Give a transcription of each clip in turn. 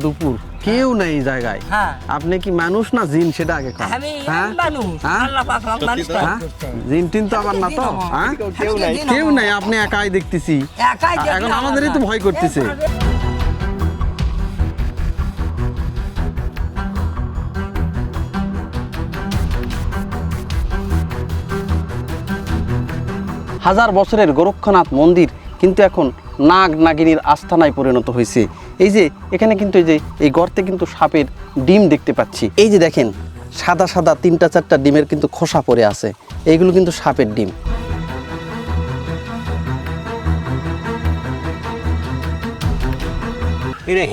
দুপুর কেউ নেই এই জায়গায়, আপনি কি মানুষ না জিন সেটা আগে কন। জিন টিন তো আবার না তো, কেউ নাই, আপনি একাই দেখতেছি। এখন আমাদেরই তো ভয় করতেছে। হাজার বছরের গোরক্ষনাথ মন্দির কিন্তু এখন নাগ নাগিনীর আস্থানায় পরিণত হয়েছে। এই যে এখানে কিন্তু এই গর্তে কিন্তু সাপের ডিম দেখতে পাচ্ছি। এই যে দেখেন সাদা সাদা 3-4টা ডিমের কিন্তু খোসা পড়ে আছে, এইগুলো কিন্তু সাপের ডিম।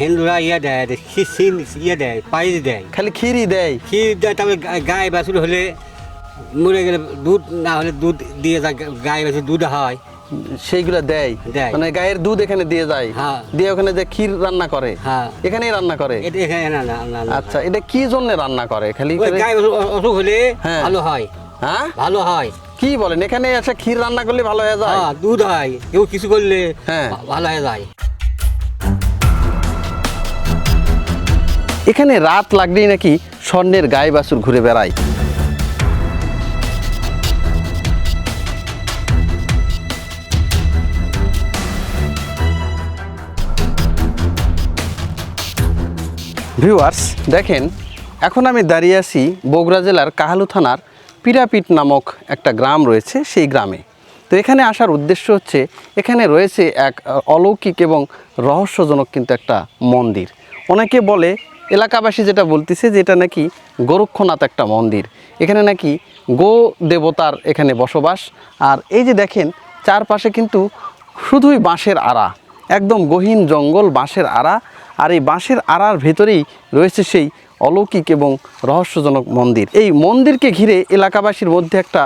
হিন্দুরা দেয়, পায়েস দেয়, খালি ক্ষীরই দেয়। ক্ষীর দেয়, তারপরে গায়ে বাছুর হলে মরে গেলে দুধ না হলে দুধ দিয়ে যায়, গায়ে বাছুর দুধ হয় সেইগুলো দেয়, মানে গায়ের দুধ এখানে দিয়ে যায়, দিয়ে ওখানে যে ক্ষীর রান্না করে, এখানেই রান্না করে। আচ্ছা, এটা কি জন্য রান্না করে? খালি গায়ে অসুখ হলে ভালো হয়। হ্যাঁ, ভালো হয়। কি বলেন, এখানে এসে ক্ষীর রান্না করলে ভালো হয়ে যায়? দুধ হয়, কেউ কিছু করলে ভালো হয়ে যায়। এখানে রাত লাগলেই নাকি স্বর্ণের গায়ে বাছুর ঘুরে বেড়ায়। ভিউয়ার্স দেখেন, এখন আমি দাঁড়িয়ে আছি বগুড়া জেলার কাহালু থানার পিরাপিট নামক একটা গ্রাম রয়েছে, সেই গ্রামে। তো এখানে আসার উদ্দেশ্য হচ্ছে, এখানে রয়েছে এক অলৌকিক এবং রহস্যজনক কিন্তু একটা মন্দির। অনেকে বলে, এলাকাবাসী যেটা বলতেছে যে এটা নাকি গোরক্ষনাথ একটা মন্দির, এখানে নাকি গো দেবতার এখানে বসবাস। আর এই যে দেখেন চারপাশে কিন্তু শুধুই বাঁশের আড়া, একদম গহীন জঙ্গল, বাঁশের আড়া। আর এই বাঁশের আড়ার ভেতরেই রয়েছে সেই অলৌকিক এবং রহস্যজনক মন্দির। এই মন্দিরকে ঘিরে এলাকাবাসীর মধ্যে একটা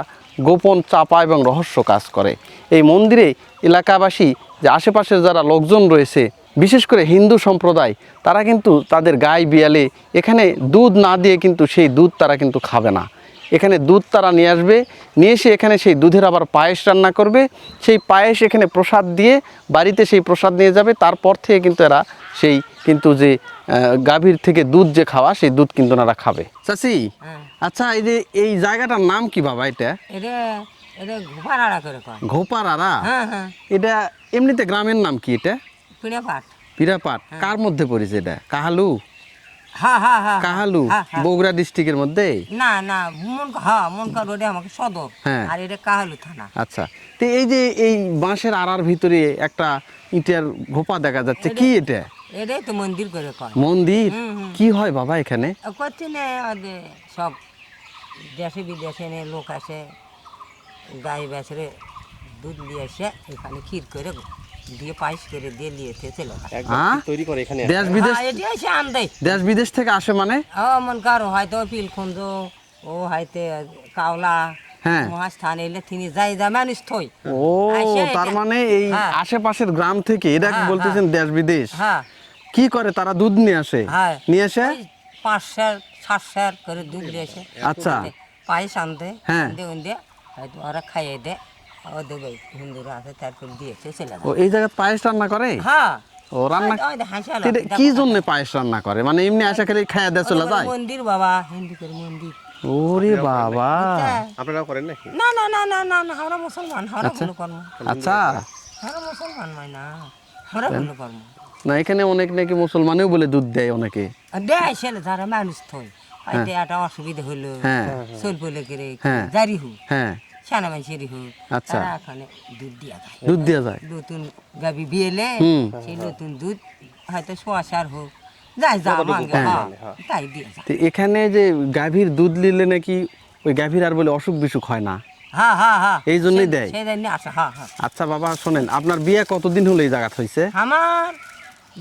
গোপন চাপা এবং রহস্য কাজ করে। এই মন্দিরে এলাকাবাসী, যে আশেপাশের যারা লোকজন রয়েছে, বিশেষ করে হিন্দু সম্প্রদায়, তারা কিন্তু তাদের গাই বিয়ালে এখানে দুধ না দিয়ে কিন্তু সেই দুধ তারা কিন্তু খাবে না। এখানে দুধ তারা নিয়ে আসবে, নিয়ে এসে এখানে সেই দুধের আবার পায়েস রান্না করবে, সেই পায়েস এখানে প্রসাদ দিয়ে বাড়িতে সেই প্রসাদ নিয়ে যাবে। তারপর থেকে কিন্তু এরা সেই কিন্তু যে গাভীর থেকে দুধ যে খাওয়া, সেই দুধ কিন্তু ওনারা খাবে। চাচি, আচ্ছা, এই যে এই জায়গাটার নাম কি বাবা? এটা ঘোপারাড়া। এটা এমনিতে গ্রামের নাম কি? এটা পিরাপাট। কার মধ্যে পড়েছে এটা? কাহালু? কাহালু বগুড়া ডিস্ট্রিক্টের মধ্যে? না না, মনকা রোডে আমাকে সদর, আর এটা কাহালু থানা। আচ্ছা, তো এই যে এই বাঁশের আড়ার ভিতরে একটা ইটের ঘোপা দেখা যাচ্ছে, কি এটা? এটাই তো মন্দির করে কয়। মন্দির? কি হয় বাবা এখানে? করছি না, সব দেশে বিদেশে লোক আসে, গাই বেচরে দুধ নিয়ে এসে এখানে ক্ষীর করে দিয়ে পায়েস করে দিয়ে নিয়েছে চলে তৈরি করে এখানে। দেশ বিদেশ দেশ বিদেশ থেকে আসে মানে? মন কারো হয়তো পিলখন্দ, ও হয়তো কাওলা, মহাস্থান এলে তিনি যাই যা মানুষ থই। ও, তার মানে এই আশেপাশের গ্রাম থেকে এরা কি বলতেছেন দেশ বিদেশ? কি করে তারা? দুধ নিয়ে আসে, নিয়ে এসে 500-700 করে দুধ নিয়ে আসে। আচ্ছা, পায়েস আনতে হয়তো ওরা খাইয়ে দেয়, ও দেবে হিন্দুরা আছে, তারপর দিয়েছে চলে। ও, এই জায়গায় পায়েস রান্না করে? ও, রান্না কি জন্য পায়েস রান্না করে? মানে এমনি আসা খেলে খাইয়া দেয় চলে যায়? মন্দির বাবা, হিন্দুদের মন্দির। ওরে বাবা, আপনারা করেন নাকি? না না না না না, আমরা মুসলমান, আমরা ভুল কর্ম। আচ্ছা, আমরা মুসলমান নয় না, আমরা ভুল কর্ম না। এখানে অনেক নাকি মুসলমানেও বলে দুধ দেয়, অনেকে দেয় ছেলে যারা মানুষ থই, হয়তো একটা অসুবিধা হলো, চল বলে করে জারি হোক, সানা মানুষেরই হোক, তারা এখানে দুধ দিয়া যায়। দুধ দিয়া যায়, নতুন গাবি বিয়েলে সেই নতুন দুধ হয়তো সোয়াশার হোক, যাই যা মাঙ্গে তাই দিয়ে যায়। এখানে যে গাভীর দুধ নিলে নাকি ওই গাভীর আর বলে অসুখ বিসুখ হয় না, এই জন্যই দেয়। আচ্ছা বাবা শোনেন, আপনার বিয়ে কতদিন হলো এই জায়গা হয়েছে? আমার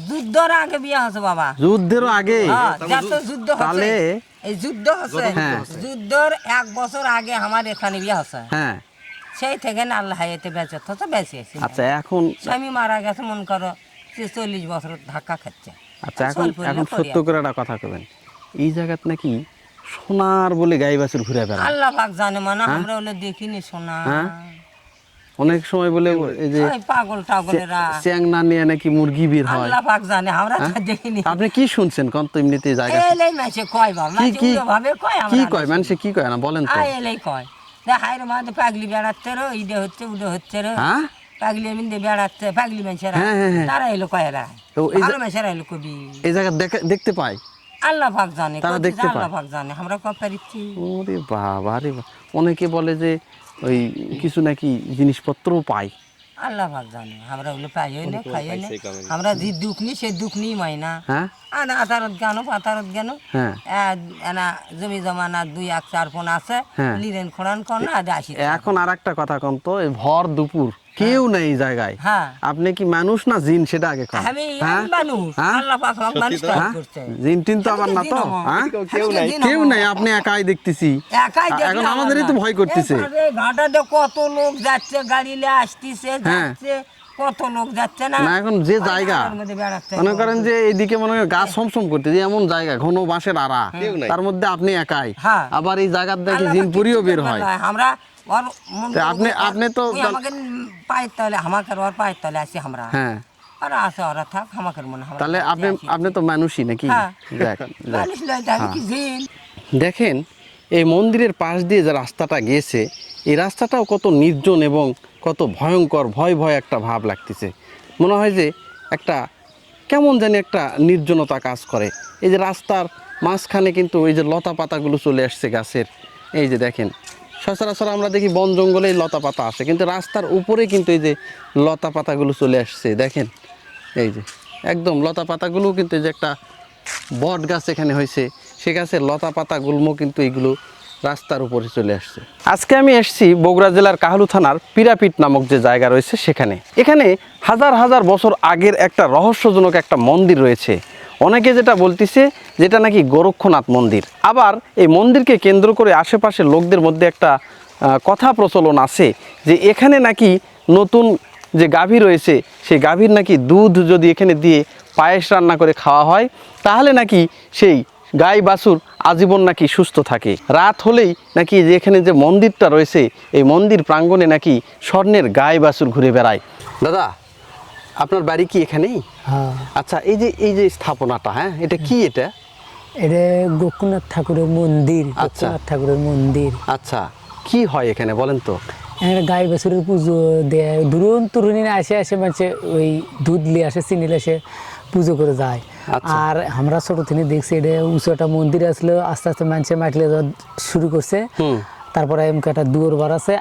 যুদ্ধের আগে বিয়ে হচ্ছে বাবা। যুদ্ধের আগে? যুদ্ধ তাহলে এই যুদ্ধ হচ্ছে, যুদ্ধের 1 বছর আগে আমার এখানে বিয়ে হচ্ছে। সেই থেকে আল্লাহ এতে বেঁচে তো বেঁচে আছি। আচ্ছা, এখন স্বামী মারা গেছে, মন করো 40 বছর ধাক্কা খাচ্ছে। আচ্ছা, এখন সত্য করে একটা কথা কবেন, এই জায়গাত নাকি সোনার বলে গাই বাছুর ঘুরে বেড়ায়? আল্লাহ পাক জানে, মানে আমরা হলে দেখিনি সোনা। অনেক সময় বলে এই যে ওই পাগল টাগলেরা চ্যাং না নিয়ে নাকি মুরগি বের হয়। আল্লাহ পাক জানে, আমরা তো দেখিনি। আপনি কি শুনছেন কোন তো এমনিতে জায়গা এলেই মাসে কয় বা কি মাসে কি ভাবে কয় কি আমরা কয় মানুষে কি কয় না বলেন তো? এলেই কয় হাই রে মাঝে পাগলি বেড়াচ্ছে রো, ইডে হচ্ছে উডে হচ্ছে রো, হ্যাঁ পাগলি এমনি বেড়াচ্ছে, পাগলি মানুষেরা হ্যাঁ, হ্যাঁ, হ্যাঁ। তারা এলো কয়েরা, তো এই যে- ভালো মানুষেরা এলো কবি। এই জায়গা দেখতে পায়? আল্লাহ পাক জানে, তারা কইছে দেখতে আল্লাহ পায়? পাক জানে, আমরা কত পারিছি। ওরে বাবা রে বাবা, অনেকে বলে যে ওই কিছু নাকি জিনিসপত্রও পায়। আল্লাহ পাক জানে, আমরা ওগুলো পাইও না খাইও না, আমরা যে দুঃখ নি সে দুঃখ নিই মাই না। হ্যাঁ আতারত জ্ঞানো পাতারত জ্ঞানো হ্যাঁ এনা জমি জমা না 2-4 আছে হ্যাঁ। লিরেন খোড়ান কর না আসি। এখন আর একটা কথা কন তো, এই ভর দুপুর কেউ নেই এই জায়গায়, হ্যাঁ আপনি কি মানুষ না জিন সেটা আগে কন। আমি হ্যাঁ? মানুষ, হ্যাঁ? আল্লাহ পাক মানুষ তৈরি হ্যাঁ? করছে। জিন টিন তো আবার না তো, হ্যাঁ? কেউ নাই, আপনি একাই দেখতেছি। একাই দেখলাম এখন আমাদেরই তো আমরা। ভয় করতেছে। এই ঘাটাতে কত লোক যাচ্ছে, গাড়িলে আসতেছে হ্যাঁ। যাচ্ছে, কত লোক যাচ্ছে না। না এখন যে জায়গা ওই মধ্যে বেড়াচ্ছে। মনে করেন যে এইদিকে মনে করেন গাছ সমসম করতে যে এমন জায়গা ঘন বাঁশের আড়া, তার মধ্যে আপনি একাই, হ্যাঁ। আবার এই জায়গার দেখে আল্লাহ পাক জিনপুরিও কিচ্ছু বের করবে হয়। না। আমরা ওর তা আপনি তো ওই আমাকে পায়ের তলে, আমাকে ওর পায়ের তলে আসি আমরা। হ্যাঁ ওরা আছে, ওরা থাক, আমাকে মনে হয় আমরা তাহলে কাছে আসি। আপনি তো মানুষই নাকি? হ্যাঁ। দেখ মানুষ নয়, আমি কি জিন? দেখেন এই মন্দিরের পাশ দিয়ে যে রাস্তাটা গিয়েছে, এই রাস্তাটাও কত নির্জন এবং কত ভয়ঙ্কর, ভয় ভয় একটা ভাব লাগতেছে। মনে হয় যে একটা কেমন জানি একটা নির্জনতা কাজ করে। এই যে রাস্তার মাঝখানে কিন্তু এই যে লতা পাতাগুলো চলে আসছে গাছের, এই যে দেখেন সচরাচর আমরা দেখি বন জঙ্গলে লতা পাতা আসে, কিন্তু রাস্তার উপরে কিন্তু এই যে লতা পাতাগুলো চলে আসছে দেখেন, এই যে একদম লতা পাতাগুলো কিন্তু এই যে একটা বট গাছ এখানে হয়েছে, সে গাছের লতা পাতা গুল্ম কিন্তু এইগুলো রাস্তার উপরে চলে আসছে। আজকে আমি এসেছি বগুড়া জেলার কাহালু থানার পিরাপিট নামক যে জায়গা রয়েছে সেখানে। এখানে হাজার হাজার বছর আগের একটা রহস্যজনক একটা মন্দির রয়েছে। অনেকে যেটা বলতেছে যেটা নাকি গোরক্ষনাথ মন্দির। আবার এই মন্দিরকে কেন্দ্র করে আশেপাশের লোকদের মধ্যে একটা কথা প্রচলন আছে যে এখানে নাকি নতুন যে গাভী রয়েছে সেই গাভীর নাকি দুধ যদি এখানে দিয়ে পায়েস রান্না করে খাওয়া হয় তাহলে নাকি সেই গাই বাছুর আজীবন নাকি সুস্থ থাকে। রাত হলেই নাকি যে এখানে যে মন্দিরটা রয়েছে এই মন্দির প্রাঙ্গণে নাকি স্বর্ণের গাই বাছুর ঘুরে বেড়ায়। দাদা আপনার বাড়ি কি এখানেই? হ্যাঁ, আচ্ছা, এই যে স্থাপনাটা, হ্যাঁ এটা কি? এটা গোকুনাথ ঠাকুরের মন্দির। আচ্ছা। গোকুনাথ ঠাকুরের মন্দির। আচ্ছা, কি হয় এখানে বলেন তো? এখানে গাই বাছুরের পুজো দেয়, দূরন তরুণীরা আসে মানে ওই দুধ নিয়ে আসে, চিনি এসে পুজো করে যায়। আচ্ছা। আর আমরা ছোট থেকে দেখছি এটা উঁচু একটা মন্দির আসলো, আস্তে আস্তে মানুষের মাটিলে যাওয়া শুরু করছে। তারপরে এমকে একটা দুয়ার বার আছে,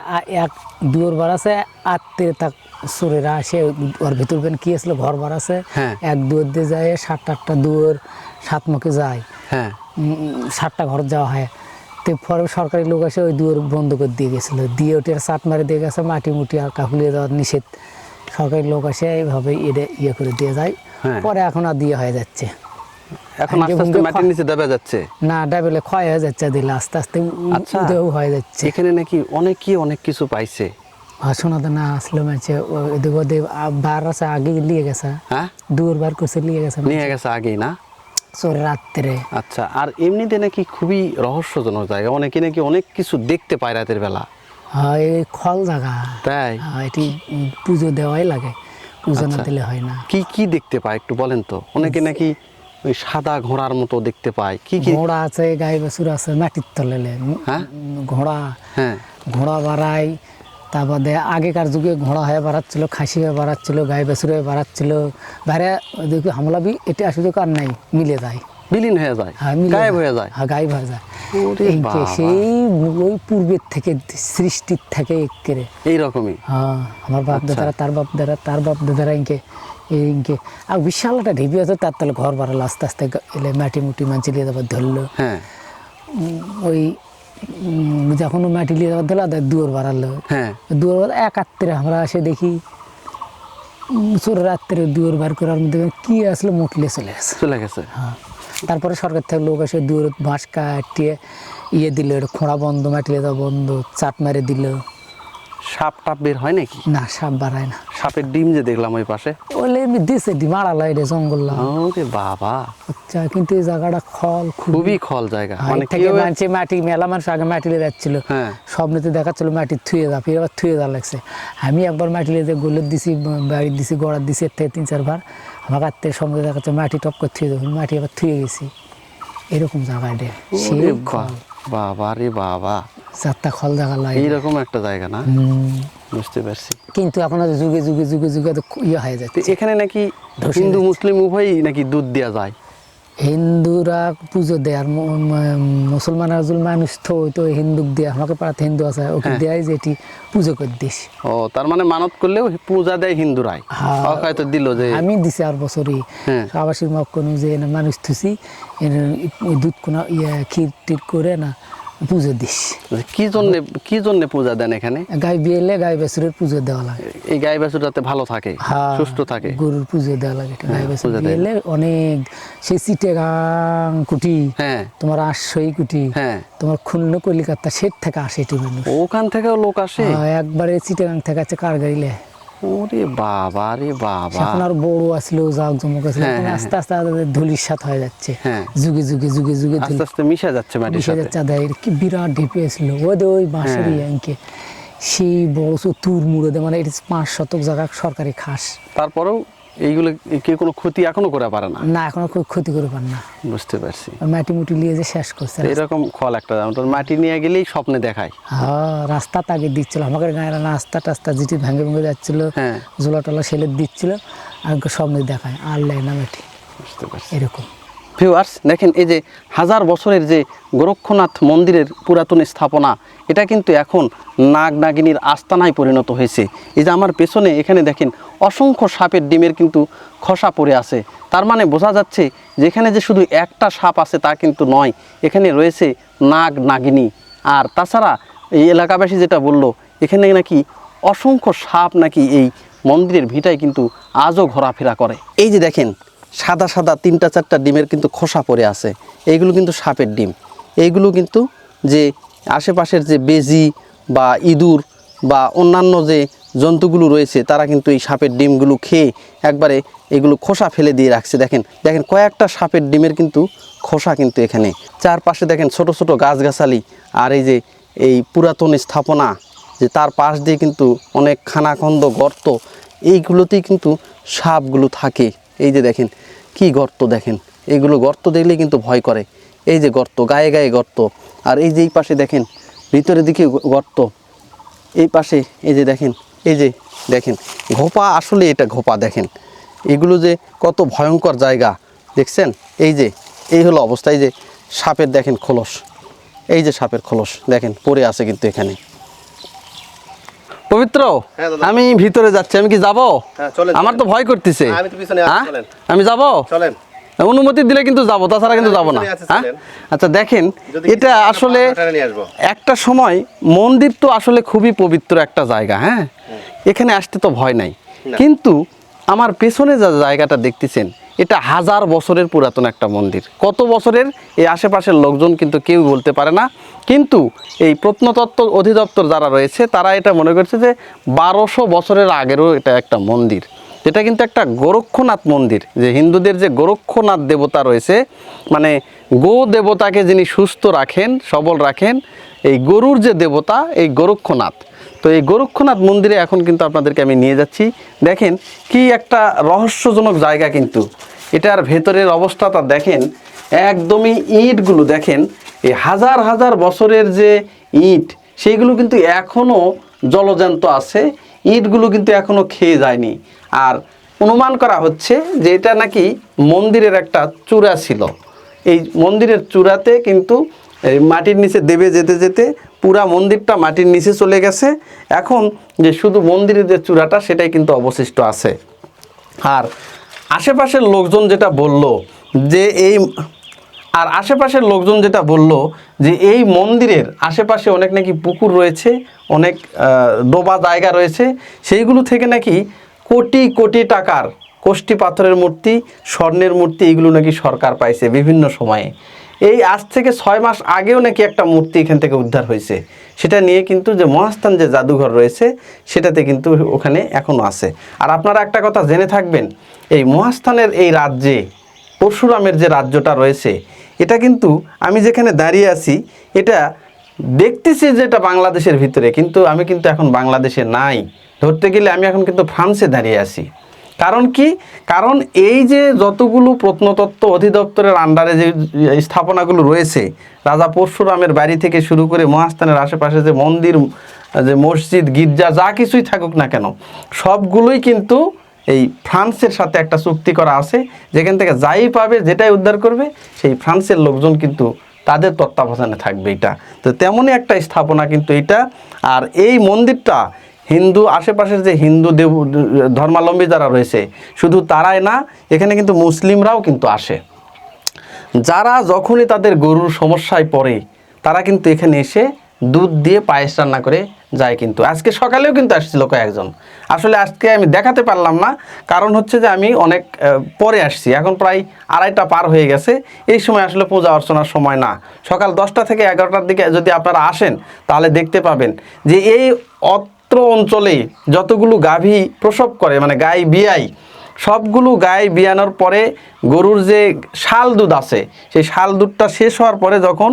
এক দুয়ার বার আছে, আত্মীয় তা চোরেরা আসে ওর ভিতর কি আসলো ঘর বার আছে, হ্যাঁ। এক দুয়ার দিয়ে যায় 7-8টা দুয়ার, 7 মুখে যায়, হ্যাঁ 7টা ঘর যাওয়া হয়। তো পরে সরকারি লোক এসে ওই দুয়ার বন্ধ করে দিয়ে গেছিলো, দিয়ে ওটার চাট মারে দিয়ে গেছে, মাটি মুটি আর কাকুলিয়ে দেওয়ার নিষেধ। সরকারি লোক এসে এইভাবে এটা ইয়ে করে দিয়ে যায়। হ্যাঁ। পরে এখন আর দিয়ে হয়ে যাচ্ছে, এখন আস্তে আস্তে মাটির নিচে দবা যাচ্ছে। না ডাবেলে ক্ষয় হয়ে যাচ্ছে, দিলে আস্তে আস্তে আচ্ছা। উদয়ও হয়ে যাচ্ছে। এখানে নাকি অনেকেই অনেক কিছু পাইছে। শোনাতে না আসলে মানছে ওদিক ওদিক বার আছে, আগে নিয়ে গেছে, হ্যাঁ দুয়ার বার করছে নিয়ে গেছে নিয়ে গেছে আগেই না? চোর রাত্রে। আচ্ছা, আর এমনিতে নাকি খুবই রহস্যজনক জায়গা, অনেকে নাকি অনেক কিছু দেখতে পায় রাতের বেলা। হয় এই খল জায়গা, তাই? এটি পুজো দেওয়াই লাগে, পুজো না আচ্ছা। দিলে হয় না। কি কি দেখতে পায় একটু বলেন তো? অনেকে নাকি ওই সাদা ঘোড়ার মতো দেখতে পায়। কি কি? ঘোড়া আছে, গাই বাছুর আছে মাটির তলেলে, হ্যাঁ? ঘোড়া হ্যাঁ ঘোড়া বাড়ায়। তারপরে আগেকার যুগে ঘোড়া হয়ে বাড়াচ্ছিল, খাসি হয়ে বাড়াচ্ছিল, গাই বাছুর হয়ে বাড়াচ্ছিল, বাইরে দেখি হামলাবি এটা আসলে আর নাই, মিলে যায়, বিলীন হয়ে যায়, হ্যাঁ মিলে গায়েব হয়ে যায়। হ্যাঁ গায়েব হয়ে যায়। ওরে এই যে বাবা। সেই ওই পূর্বের থেকে, সৃষ্টির থেকে একেরে। এইরকমই। হ্যাঁ, আমার বাপ আচ্ছা। দাদারা, তার বাপ দাদা, তার বাপ দাদারা ইনকে আর বিশাল একটা ঢিপি আছে, তার তাহলে ঘর বাড়ালো, আস্তে আস্তে এলে মাটি মুটি মানছি লিয়ে যাবার ধরলো। হ্যাঁ ওই যখন মাটি লিয়ে যাবার ধরলো দুয়ার বাড়ালো, হ্যাঁ দুয়ার একাত্তরে আমরা এসে দেখি চোর রাত্রে দুয়ার বার করার মধ্যে কি আসলো মোটলে চলে গেছে। চলে গেছে। হ্যাঁ, তারপরে সরকার থেকে লোক এসে দুয়ার বাঁশ কাটিয়ে ইয়ে দিল, এটা খোঁড়া বন্ধ, মাটি লিয়ে যাওয়া বন্ধ, চাট মারে দিল। সাপ টাপ বের হয় নাকি? না, সাপ বাড়ায় না। সাপের ডিম যে দেখলাম ওই পাশে, ওলে এমনি দিছে ডিম, আড়ালা এটা জঙ্গল না। ওরে বাবা, আচ্ছা, কিন্তু এই জায়গাটা খল, খুবই খল জায়গা। মানে থেকে কেউ মানছে মাটি, মেলা মানুষ আগে মাটি লিয়ে যাচ্ছিল, হ্যাঁ। স্বপ্নেতে দেখাচ্ছিল মাটি থুয়ে যা, ফির আবার থুয়ে যা লাগছে। আমি একবার মাটি লিয়ে যে গোলের দিছি, বাড়ি দিছি, গড়ার দিছি, এর থেকে 3-4 বার। আমার আত্মীয় সঙ্গে দেখাচ্ছে মাটি টপ করে থুয়ে যাবো, মাটি আবার থুয়ে গেছি। এরকম জায়গা এটা, সেই ওরে খল, বাবা রে বাবা, চারটা খল জায়গা লাগে। এইরকম একটা জায়গা না? বুঝতে পারছি। কিন্তু এখন আর যুগে যুগে যুগে যুগে তো ইয়ে হয়ে তো যাচ্ছে। এখানে নাকি ধসে হিন্দু যাচ্ছে। মুসলিম উভয়ই নাকি দুধ দেওয়া যায়? হিন্দুরা পুজো দেয়, আর মুসলমানরা যদি মানুষ তো হিন্দুক দেয়। আমাকে পাড়াতে হিন্দু আছে, ওকে দেয় যে এটি পুজো করে দিস। ও, তার মানে মানত করলেও পূজা দেয় হিন্দুরাই। হ্যাঁ। হয়তো দিল যে আমি দিছি আর বছরই হ্যাঁ। আবাসিক মক্কনু যে না মানুষ থুসি, দুধ কোনা ক্ষীর টির করে না পুজো দিস। কি জন্য পূজা দেন এখানে? গাই বিয়েলে গাই বাছুরের পুজো দেওয়া লাগে। এই গাই বাছুর যাতে ভালো থাকে, হ্যাঁ, সুস্থ থাকে। গরুর পুজো দেওয়া লাগে। গাই বাছুর পূজা দেয়। বিয়েলে অনেক সেই চিটেগাং কুটি, হ্যাঁ তোমার আশ্বই কুটি, হ্যাঁ, তোমার খুন্ন কলিকাতা, সেট থেকে আসে এটি মানুষ। ওখান থেকেও লোক আসে? একবারে চিটেগাং থেকে আছে কার গাইলে। ওরে বাবা রে বাবা, এখন আর বড় আসলো, জাক জমক আসলো, হ্যাঁ, এখন হ্যাঁ, আস্তে আস্তে ধুলির সাথ হয়ে যাচ্ছে। হ্যাঁ। যুগে যুগে যুগে যুগে ধুলি আস্তে আস্তে মিশে যাচ্ছে মাটির মিশে সাথে। যাচ্ছে। আদায় কি বিরাট ঢেপে আসলো ওদের ওই বাঁশেরই আঙ্কে, সেই বড় তুর মুড়ে দেয়, মানে এটা 5 শতক জায়গা সরকারি খাস। তারপরেও এইগুলো কেউ কোনো ক্ষতি এখনো করে পারে না? না, এখনো খুব ক্ষতি করে পার না। বুঝতে পারছি। মাটি মুটি নিয়ে যে শেষ করছে। এরকম খল একটা মাটি নিয়ে গেলেই স্বপ্নে দেখায়। হ্যাঁ, রাস্তা তাকে দিচ্ছিল আমাদের গায়ের, রাস্তা টাস্তা যেটি ভেঙে ভেঙে যাচ্ছিল, হ্যাঁ। ঝোলা টোলা সেলে দিচ্ছিল, আর স্বপ্নে দেখায় আর লেয় না মাটি বুঝতে পারছি। এরকম। ভিউয়ার্স দেখেন, এই যে হাজার বছরের যে গোরক্ষনাথ মন্দিরের পুরাতন স্থাপনা, এটা কিন্তু এখন নাগ নাগিনীর আস্তানায় পরিণত হয়েছে। এই যে আমার পেছনে এখানে দেখেন অসংখ্য সাপের ডিমের কিন্তু খসা পড়ে আছে। তার মানে বোঝা যাচ্ছে যে এখানে যে শুধু একটা সাপ আছে তা কিন্তু নয়, এখানে রয়েছে নাগ নাগিনী। আর তাছাড়া এই এলাকাবাসী যেটা বলল, এখানে নাকি অসংখ্য সাপ নাকি এই মন্দিরের ভিটায় কিন্তু আজও ঘোরাফেরা করে। এই যে দেখেন সাদা সাদা 3-4টা ডিমের কিন্তু খোসা পড়ে আছে, এইগুলো কিন্তু সাপের ডিম। এইগুলো কিন্তু যে আশেপাশের যে বেজি বা ইঁদুর বা অন্যান্য যে জন্তুগুলো রয়েছে, তারা কিন্তু এই সাপের ডিমগুলো খেয়ে একবারে এগুলো খোসা ফেলে দিয়ে রাখছে। দেখেন দেখেন কয়েকটা সাপের ডিমের কিন্তু খোসা কিন্তু এখানে। চারপাশে দেখেন ছোট ছোট গাছগাছালি, আর এই যে এই পুরাতন স্থাপনা, যে তার পাশ দিয়ে কিন্তু অনেক খানাখন্দ গর্ত, এইগুলোতেই কিন্তু সাপগুলো থাকে। এই যে দেখেন কি গর্ত, দেখেন এইগুলো গর্ত দেখলেই কিন্তু ভয় করে। এই যে গর্ত, গায়ে গায়ে গর্ত, আর এই যে এই পাশে দেখেন ভিতরের দিকে গর্ত, এই পাশে এই যে দেখেন, এই যে দেখেন ঘোপা, আসলে এটা ঘোপা। দেখেন এগুলো যে কত ভয়ঙ্কর জায়গা দেখছেন। এই হলো অবস্থা। এই যে সাপের দেখেন খোলস, এই যে সাপের খোলস দেখেন পড়ে আছে কিন্তু এখানে। পবিত্র, আমি ভিতরে যাচ্ছি, আমি কি যাবো? আমার তো ভয় করতেছে। আমি যাবো? অনুমতি দিলে কিন্তু যাবো, তাছাড়া কিন্তু যাবো না। আচ্ছা দেখেন, এটা আসলে একটা সময় মন্দির তো আসলে খুবই পবিত্র একটা জায়গা। হ্যাঁ, এখানে আসতে তো ভয় নাই, কিন্তু আমার পেছনে যে জায়গাটা দেখতেছেন, এটা হাজার বছরের পুরাতন একটা মন্দির। কত বছরের এই আশেপাশের লোকজন কিন্তু কেউ বলতে পারে না, কিন্তু এই প্রত্নতত্ত্ব অধিদপ্তর যারা রয়েছে তারা এটা মনে করছে যে 1200 বছরের আগেরও এটা একটা মন্দির। এটা কিন্তু একটা গোরক্ষনাথ মন্দির, যে হিন্দুদের যে গোরক্ষনাথ দেবতা রয়েছে, মানে গো দেবতাকে যিনি সুস্থ রাখেন, সবল রাখেন, এই গরুর যে দেবতা এই গোরক্ষনাথ। তো এই গোরক্ষনাথ মন্দিরে এখন কিন্তু আপনাদেরকে আমি নিয়ে যাচ্ছি। দেখেন কি একটা রহস্যজনক জায়গা, কিন্তু এটার ভেতরের অবস্থাটা দেখেন, একদমই ইটগুলো দেখেন, এই হাজার হাজার বছরের যে ইট, সেইগুলো কিন্তু এখনও জলজ্যান্ত আছে, ইটগুলো কিন্তু এখনও খেয়ে যায়নি। আর অনুমান করা হচ্ছে যে এটা নাকি মন্দিরের একটা চূড়া ছিল। এই মন্দিরের চূড়াতে কিন্তু এই মাটির নিচে দেবে যেতে যেতে পুরা মন্দিরটা মাটির নিচে চলে গেছে। এখন যে শুধু মন্দিরের যে চূড়াটা সেটাই কিন্তু অবশিষ্ট আছে। আর আশেপাশের লোকজন যেটা বলল যে এই মন্দিরের আশেপাশে অনেক নাকি পুকুর রয়েছে, অনেক ডোবা জায়গা রয়েছে, সেইগুলো থেকে নাকি কোটি কোটি টাকার কোষ্ঠী পাথরের মূর্তি, স্বর্ণের মূর্তি, এগুলো নাকি সরকার পাইছে বিভিন্ন সময়ে। এই আজ থেকে 6 মাস আগেও নাকি একটা মূর্তি এখান থেকে উদ্ধার হয়েছে, সেটা নিয়ে কিন্তু যে মহাস্থান যে জাদুঘর রয়েছে সেটাতে কিন্তু ওখানে এখনও আছে। আর আপনারা একটা কথা জেনে থাকবেন, এই মহাস্থানের এই রাজ্যে পরশুরামের যে রাজ্যটা রয়েছে, এটা কিন্তু আমি যেখানে দাঁড়িয়ে আছি এটা দেখতেছি যে এটা বাংলাদেশের ভিতরে, কিন্তু আমি কিন্তু এখন বাংলাদেশে নাই, ধরতে গেলে আমি এখন কিন্তু ফ্রান্সে দাঁড়িয়ে আছি। কারণ কি? কারণ এই যে যতগুলো প্রত্নতত্ত্ব অধিদপ্তরের আন্ডারে যে স্থাপনাগুলো রয়েছে, রাজা পরশুরামের বাড়ি থেকে শুরু করে মহাস্থানের আশেপাশে যে মন্দির, যে মসজিদ, গির্জা, যা কিছুই থাকুক না কেন, সবগুলোই কিন্তু এই ফ্রান্সের সাথে একটা চুক্তি করা আছে, যেখান থেকে যাই পাবে, যেটাই উদ্ধার করবে, সেই ফ্রান্সের লোকজন কিন্তু তাদের তত্ত্বাবধানে থাকবে। এটা তো তেমনই একটা স্থাপনা কিন্তু এটা। আর এই মন্দিরটা হিন্দু, আশেপাশের যে হিন্দু দেব ধর্মাবলম্বী যারা রয়েছে, শুধু তারাই না, এখানে কিন্তু মুসলিমরাও কিন্তু আসে। যারা যখনই তাদের গরুর সমস্যায় পড়ে, তারা কিন্তু এখানে এসে দুধ দিয়ে পায়েস রান্না করে যায়। কিন্তু আজকে সকালেও কিন্তু আসছিল কয়েকজন। আসলে আজকে আমি দেখাতে পারলাম না, কারণ হচ্ছে যে আমি অনেক পরে আসছি, এখন প্রায় 2:30 পার হয়ে গেছে। এই সময় আসলে পূজা অর্চনার সময় না। সকাল 10টা থেকে 11টার দিকে যদি আপনারা আসেন, তাহলে দেখতে পাবেন যে এই অত্র অঞ্চলে যতগুলো গাভী প্রসব করে, মানে গাই বিয়াই, সবগুলো গায়ে বিয়ানোর পরে গরুর যে শাল দুধ আছে, সেই শাল দুধটা শেষ হওয়ার পরে যখন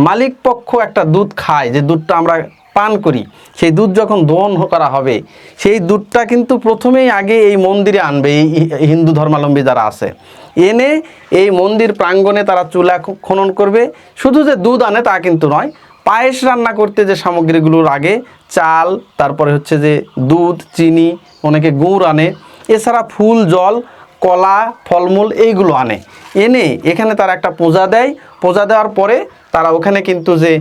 মালিক পক্ষ একটা দুধ খায়, যে দুধটা আমরা পান করি, সেই দুধ যখন দহন করা হবে, সেই দুধটা কিন্তু প্রথমেই আগে এই মন্দিরে আনবে এই হিন্দু ধর্মাবলম্বী যারা আছে, এনে এই মন্দির প্রাঙ্গণে তারা চুলা খনন করবে। শুধু যে দুধ আনে তা কিন্তু নয়, পায়েস রান্না করতে যে সামগ্রীগুলোর আগে চাল, তারপরে হচ্ছে যে দুধ, চিনি, অনেকে গুড় আনে, এছাড়া ফুল, জল, কলা, ফলমূল এইগুলো আনে। এনে এখানে তারা একটা পূজা দেয়। পূজা দেওয়ার পরে তারা ওখানে কিন্তু যে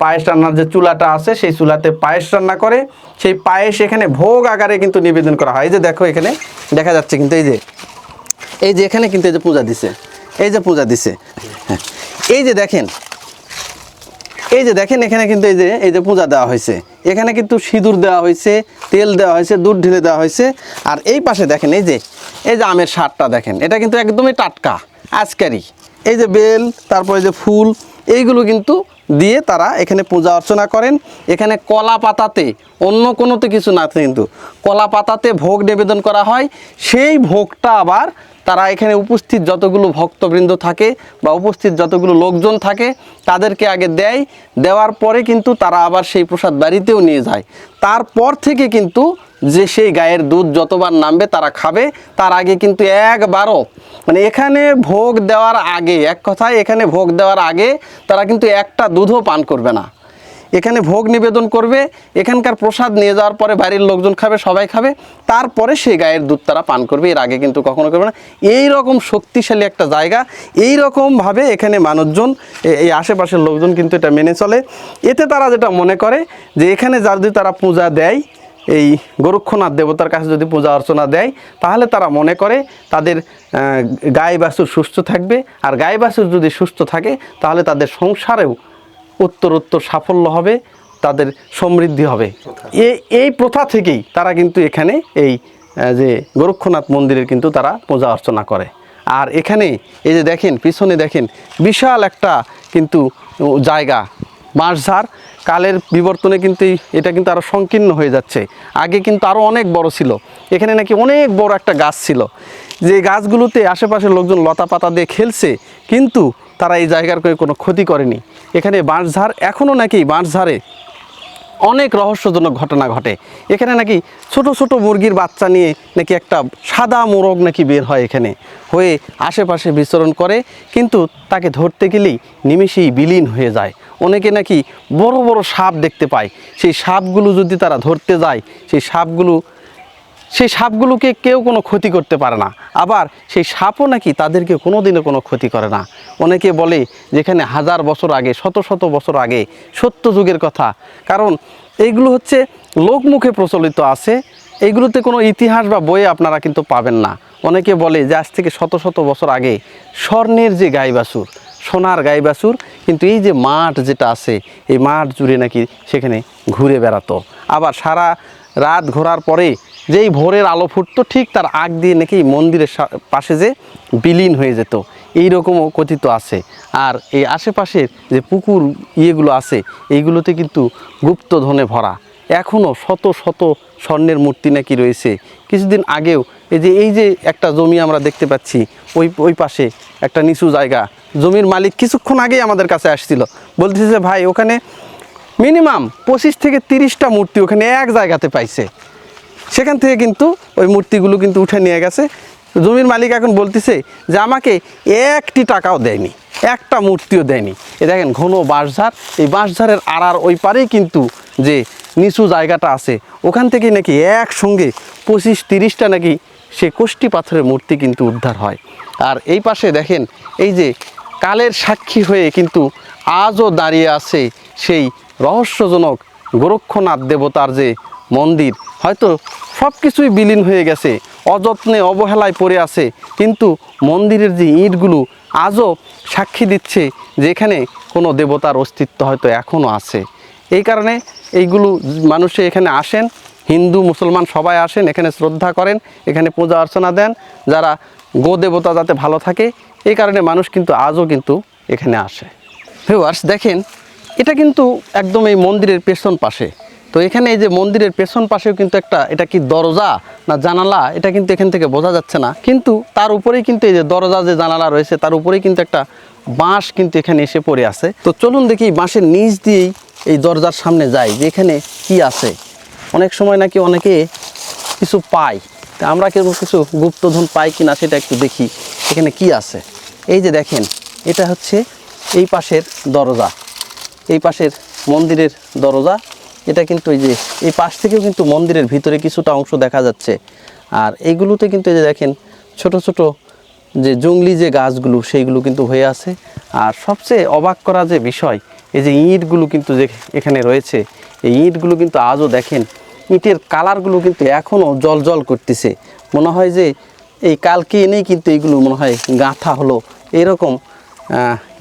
পায়েস রান্নার যে চুলাটা আছে, সেই চুলাতে পায়েস রান্না করে। সেই পায়েস এখানে ভোগ আকারে কিন্তু নিবেদন করা হয়। এই যে দেখো, এখানে দেখা যাচ্ছে কিন্তু এই যে এখানে কিন্তু এই যে পূজা দিছে, এই যে পূজা দিছে, হ্যাঁ, এই যে দেখেন এখানে কিন্তু এই যে পূজা দেওয়া হয়েছে, এখানে কিন্তু সিঁদুর দেওয়া হয়েছে, তেল দেওয়া হয়েছে, দুধ ঢেলে দেওয়া হয়েছে। আর এই পাশে দেখেন এই যে আমের শাকটা দেখেন, এটা কিন্তু একদমই টাটকা আজকারি। এই যে বেল, তারপরে যে ফুল, এইগুলো কিন্তু দিয়ে তারা এখানে পূজা অর্চনা করেন। এখানে কলা পাতাতে, অন্য কোনোতে কিছু না, কিন্তু কলা পাতাতে ভোগ নিবেদন করা হয়। সেই ভোগটা আবার তারা এখানে উপস্থিত যতগুলো ভক্তবৃন্দ থাকে বা উপস্থিত যতগুলো লোকজন থাকে তাদেরকে আগে দেয়। দেওয়ার পরে কিন্তু তারা আবার সেই প্রসাদ বাড়িতেও নিয়ে যায়। তারপর থেকে কিন্তু যে সেই গায়ের দুধ যতবার নামবে তারা খাবে। তার আগে কিন্তু একবারও, মানে এখানে ভোগ দেওয়ার আগে, এক কথায় এখানে ভোগ দেওয়ার আগে তারা কিন্তু একটা দুধও পান করবে না। এখানে ভোগ নিবেদন করবে, এখানকার প্রসাদ নিয়ে যাওয়ার পরে বাড়ির লোকজন খাবে, সবাই খাবে, তারপরে সেই গায়ের দুধ তারা পান করবে। এর আগে কিন্তু কখনো করবে না। এই রকম শক্তিশালী একটা জায়গা, এই রকমভাবে এখানে মানুষজন, এই আশেপাশের লোকজন কিন্তু এটা মেনে চলে। এতে তারা যেটা মনে করে যে এখানে যদি তারা পূজা দেয়, এই গোরক্ষনাথ দেবতার কাছে যদি পূজা অর্চনা দেয়, তাহলে তারা মনে করে তাদের গাই বাছুর সুস্থ থাকবে। আর গাই বাছুর যদি সুস্থ থাকে, তাহলে তাদের সংসারেও উত্তরোত্তর সাফল্য হবে, তাদের সমৃদ্ধি হবে। এই প্রথা থেকেই তারা কিন্তু এখানে এই যে গোরক্ষনাথ মন্দিরের কিন্তু তারা পূজা অর্চনা করে। আর এখানে এই যে দেখেন, পিছনে দেখেন, বিশাল একটা কিন্তু জায়গা, বাঁশঝাড়। কালের বিবর্তনে কিন্তু এটা কিন্তু আরও সংকীর্ণ হয়ে যাচ্ছে। আগে কিন্তু আরও অনেক বড় ছিল। এখানে নাকি অনেক বড় একটা গাছ ছিল, যে গাছগুলোতে আশেপাশের লোকজন লতা পাতা দিয়ে খেলছে, কিন্তু তারা এই জায়গার কোনো ক্ষতি করেনি। এখানে বাঁশঝাড়, এখনও নাকি বাঁশঝাড়ে অনেক রহস্যজনক ঘটনা ঘটে। এখানে নাকি ছোট ছোট মুরগির বাচ্চা নিয়ে নাকি একটা সাদা মোরগ নাকি বের হয়, এখানে হয়ে আশেপাশে বিচরণ করে, কিন্তু তাকে ধরতে গেলেই নিমেষেই বিলীন হয়ে যায়। অনেকে নাকি বড় বড় সাপ দেখতে পায়। সেই সাপগুলো যদি তারা ধরতে যায়, সেই সাপগুলোকে কেউ কোনো ক্ষতি করতে পারে না। আবার সেই সাপও নাকি তাদেরকে কোনো দিনও কোনো ক্ষতি করে না। অনেকে বলে যেখানে 1000 বছর আগে, শত শত বছর আগে, সত্য যুগের কথা। কারণ এইগুলো হচ্ছে লোকমুখে প্রচলিত আছে, এইগুলোতে কোনো ইতিহাস বা বইয়ে আপনারা কিন্তু পাবেন না। অনেকে বলে যে আজ থেকে শত শত বছর আগে স্বর্ণের যে গাই বাছুর, সোনার গাই বাছুর কিন্তু এই যে মাঠ যেটা আছে, এই মাঠ জুড়ে নাকি সেখানে ঘুরে বেড়াতো। আবার সারা রাত ঘোরার পরে যেই ভোরের আলো ফুটতো, ঠিক তার আগ দিয়ে নাকি মন্দিরের পাশে যে বিলীন হয়ে যেত। এই রকমও কথিত আছে। আর এই আশেপাশের যে পুকুর ইয়েগুলো আছে এইগুলোতে কিন্তু গুপ্তধনে ভরা। এখনও শত শত স্বর্ণের মূর্তি নাকি রয়েছে। কিছুদিন আগেও এই যে একটা জমি আমরা দেখতে পাচ্ছি, ওই পাশে একটা নিচু জায়গা, জমির মালিক কিছুক্ষণ আগেই আমাদের কাছে আসছিল, বলতেছে যে ভাই ওখানে মিনিমাম 25 থেকে 30টা মূর্তি ওখানে এক জায়গাতে পাইছে। সেখান থেকে কিন্তু ওই মূর্তিগুলো কিন্তু উঠে নিয়ে গেছে। জমির মালিক এখন বলতেছে যে আমাকে 1টি টাকাও দেয়নি, একটা মূর্তিও দেয়নি। দেখেন ঘন বাঁশঝাড়, এই বাঁশঝাড়ের আড়ার ওই পারেই কিন্তু যে নিচু জায়গাটা আছে ওখান থেকে নাকি একসঙ্গে 25-30টা নাকি সে কোষ্ঠী পাথরের মূর্তি কিন্তু উদ্ধার হয়। আর এই পাশে দেখেন এই যে কালের সাক্ষী হয়ে কিন্তু আজও দাঁড়িয়ে আছে সেই রহস্যজনক গোরক্ষনাথ দেবতার যে মন্দির। হয়তো সব কিছুই বিলীন হয়ে গেছে, অযত্নে অবহেলায় পড়ে আছে, কিন্তু মন্দিরের যে ইঁটগুলো আজও সাক্ষী দিচ্ছে যে এখানে কোনো দেবতার অস্তিত্ব হয়তো এখনও আছে। এই কারণে এইগুলো মানুষে এখানে আসেন, হিন্দু মুসলমান সবাই আসেন, এখানে শ্রদ্ধা করেন, এখানে পূজা অর্চনা দেন, যারা গো দেবতা যাতে ভালো থাকে এই কারণে মানুষ কিন্তু আজও কিন্তু এখানে আসে। ভিউয়ার্স দেখেন এটা কিন্তু একদম এই মন্দিরের পেছন পাশে। তো এখানে এই যে মন্দিরের পেছন পাশেও কিন্তু এটা কি দরজা না জানালা এটা কিন্তু এখান থেকে বোঝা যাচ্ছে না, কিন্তু তার উপরেই কিন্তু এই যে দরজা যে জানালা রয়েছে তার উপরেই কিন্তু একটা বাঁশ কিন্তু এখানে এসে পড়ে আছে। তো চলুন দেখি বাঁশের নিচ দিয়েই এই দরজার সামনে যাই যে এখানে কি আছে। অনেক সময় নাকি অনেকে কিছু পায়, তা আমরা কিছু গুপ্তধন পাই কিনা সেটা একটু দেখি এখানে কি আছে। এই যে দেখেন এটা হচ্ছে এই পাশের দরজা, এই পাশের মন্দিরের দরজা। এটা কিন্তু এই পাশ থেকেও কিন্তু মন্দিরের ভিতরে কিছুটা অংশ দেখা যাচ্ছে। আর এইগুলোতে কিন্তু এই যে দেখেন ছোট ছোট যে জংলি যে গাছগুলো সেইগুলো কিন্তু হয়ে আছে। আর সবচেয়ে অবাক করা যে বিষয় এই যে ইঁটগুলো কিন্তু যে এখানে রয়েছে, এই ইঁটগুলো কিন্তু আজও দেখেন ইঁটের কালারগুলো কিন্তু এখনও জল জল করতেছে। মনে হয় যে এই কালকে এনেই কিন্তু এইগুলো মনে হয় গাঁথা হলো, এরকম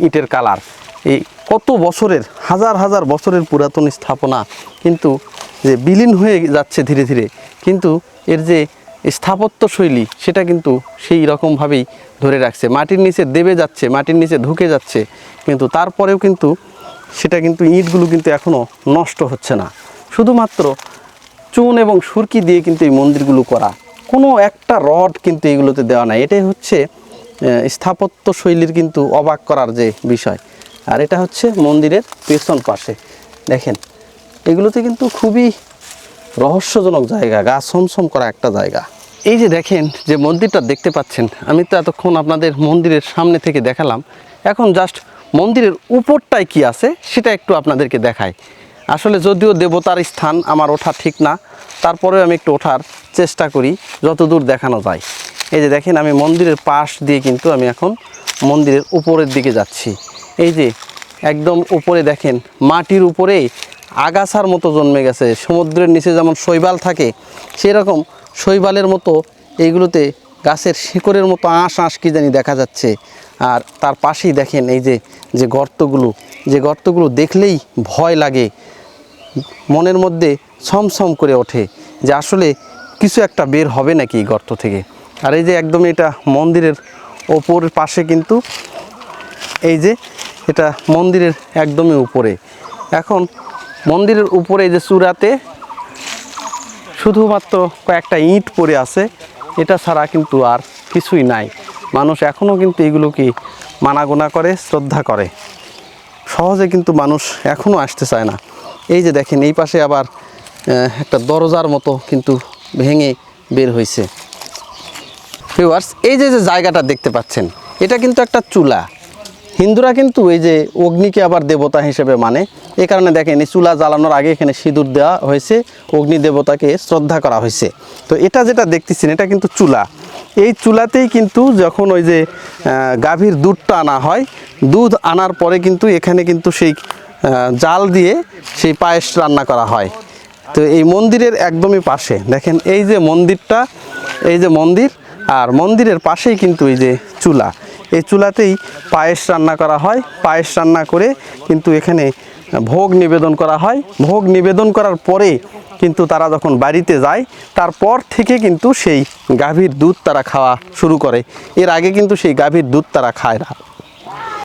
ইঁটের কালার। এই কত বছরের হাজার হাজার বছরের পুরাতন স্থাপনা কিন্তু যে বিলীন হয়ে যাচ্ছে ধীরে ধীরে, কিন্তু এর যে স্থাপত্য শৈলী সেটা কিন্তু সেই রকমভাবেই ধরে রাখছে। মাটির নিচে দেবে যাচ্ছে, মাটির নিচে ঢুকে যাচ্ছে, কিন্তু তারপরেও কিন্তু সেটা কিন্তু ইঁটগুলো কিন্তু এখনও নষ্ট হচ্ছে না। শুধুমাত্র চুন এবং সুরকি দিয়ে কিন্তু এই মন্দিরগুলো করা, কোনো একটা রড কিন্তু এইগুলোতে দেওয়া নাই। এটাই হচ্ছে স্থাপত্য শৈলীর কিন্তু অবাক করার যে বিষয়। আর এটা হচ্ছে মন্দিরের পেছন পাশে দেখেন এগুলোতে কিন্তু খুবই রহস্যজনক জায়গা, গা ছমছম করা একটা জায়গা। এই যে দেখেন যে মন্দিরটা দেখতে পাচ্ছেন, আমি তো এতক্ষণ আপনাদের মন্দিরের সামনে থেকে দেখালাম, এখন জাস্ট মন্দিরের উপরটায় কি আছে সেটা একটু আপনাদেরকে দেখাই। আসলে যদিও দেবতার স্থান আমার ওঠা ঠিক না, তারপরেও আমি একটু ওঠার চেষ্টা করি যতদূর দেখানো যায়। এই যে দেখেন আমি মন্দিরের পাশ দিয়ে কিন্তু আমি এখন মন্দিরের উপরের দিকে যাচ্ছি। এই যে একদম উপরে দেখেন মাটির উপরে আগাছার মতো জন্মে গেছে। সমুদ্রের নিচে যেমন শৈবাল থাকে সেরকম শৈবালের মতো এইগুলোতে গাছের শিকড়ের মতো আঁশ কি জানি দেখা যাচ্ছে। আর তার পাশেই দেখেন এই যে গর্তগুলো দেখলেই ভয় লাগে, মনের মধ্যে ছমছম করে ওঠে যে আসলে কিছু একটা বের হবে নাকি এই গর্ত থেকে। আর এই যে একদম এটা মন্দিরের ওপরের পাশে কিন্তু এই যে এটা মন্দিরের একদমই উপরে। এখন মন্দিরের উপরে এই যে চূড়াতে শুধুমাত্র কয়েকটা ইঁট পড়ে আছে, এটা ছাড়া কিন্তু আর কিছুই নাই। মানুষ এখনও কিন্তু এগুলোকে মানাগোনা করে, শ্রদ্ধা করে, সহজে কিন্তু মানুষ এখনও আসতে চায় না। এই যে দেখেন এই পাশে আবার একটা দরজার মতো কিন্তু ভেঙে বের হয়েছে। ভিউয়ার্স এই যে জায়গাটা দেখতে পাচ্ছেন এটা কিন্তু একটা চুলা। হিন্দুরা কিন্তু এই যে অগ্নিকে আবার দেবতা হিসেবে মানে, এই কারণে দেখেন এই চুলা জ্বালানোর আগে এখানে সিঁদুর দেওয়া হয়েছে, অগ্নি দেবতাকে শ্রদ্ধা করা হয়েছে। তো এটা যেটা দেখতেছেন এটা কিন্তু চুলা। এই চুলাতেই কিন্তু যখন ওই যে গাভীর দুধটা আনা হয়, দুধ আনার পরে কিন্তু এখানে কিন্তু সেই জাল দিয়ে সেই পায়েস রান্না করা হয়। তো এই মন্দিরের একদমই পাশে দেখেন এই যে মন্দিরটা, এই যে মন্দির, আর মন্দিরের পাশেই কিন্তু এই যে চুলা, এই চুলাতেই পায়েস রান্না করা হয়। পায়েস রান্না করে কিন্তু এখানে ভোগ নিবেদন করা হয়। ভোগ নিবেদন করার পরে কিন্তু তারা যখন বাড়িতে যায় তারপর থেকে কিন্তু সেই গাভীর দুধ তারা খাওয়া শুরু করে। এর আগে কিন্তু সেই গাভীর দুধ তারা খায় না।